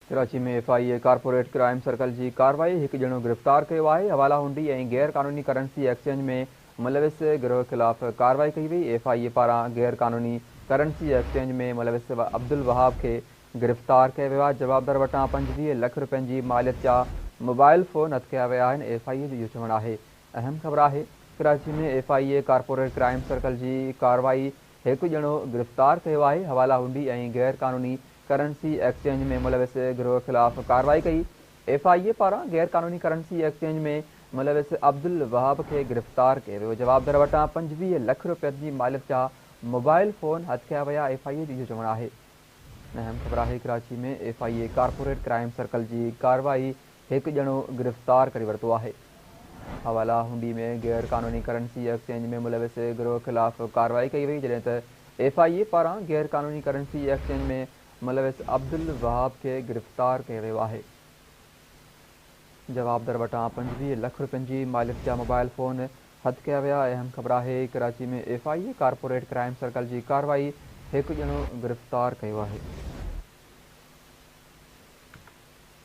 कराची में FIA corporate crime circle की कार्रवाई, एक ॼणो गिरफ़्तार किया है। हवाला हुंडी और गैर कानूनी करेंसी एक्सचेंज में मुलविस गिरोह खिलाफ़ कार्रवाई की वई। FIA पारा गैर कानूनी करेंसी एक्सचेंज में मुलविस अब्दुल वहाब के गिरफ़्तार किया वियो आहे। जवाबदार वटां 25 लाख रुपयनि की मालियत जा मोबाइल फ़ोन हथ कया विया आहिनि। FIA जो इहो चवणु आहे। अहम ख़बर है, कराची में FIA कॉर्पोरेट क्राइम सर्कल की कार्रवाई, एक ॼणो गिरफ़्तार किया है। हवाला हुंडी और गैर कानूनी करेंसी एक्सचेंज में मुलविस गिरोह खिलाफ़ कार्रवाई कई। FIA पारा गैर कानूनी करेंसी एक्सचेंज में मुलविस अब्दुल वहाब के गिरफ़्तार किया वियो। जवाबदार वटां 25 लाख रुपयनि की मालियत जा मोबाइल फ़ोन हथ कया विया। FIA जो इहो चवणु आहे। अहम ख़बर है, कराची में FIA कॉर्पोरेट क्राइम सर्कल की कार्रवाई, एक ॼणो गिरफ़्तार करे वरितो आहे। हवाला हुंडी में गैर कानूनी करेंसी एक्सचेंज में मुलविस गिरोह खिलाफ़ कार्रवाई कई वई, जॾहिं त FIA पारा गैर कानूनी करेंसी एक्सचेंज में मुलविस अब्दुल वहाब के गिरफ़्तार किया वियो आहे। जवाबदार वटां 25 लाख रुपयनि की मालियत जा मोबाइल फ़ोन हथ कया विया। अहम ख़बर है, कराची में FIA कॉर्पोरेट क्राइम सर्कल की कार्रवाई, एक ॼणो गिरफ़्तार किया है।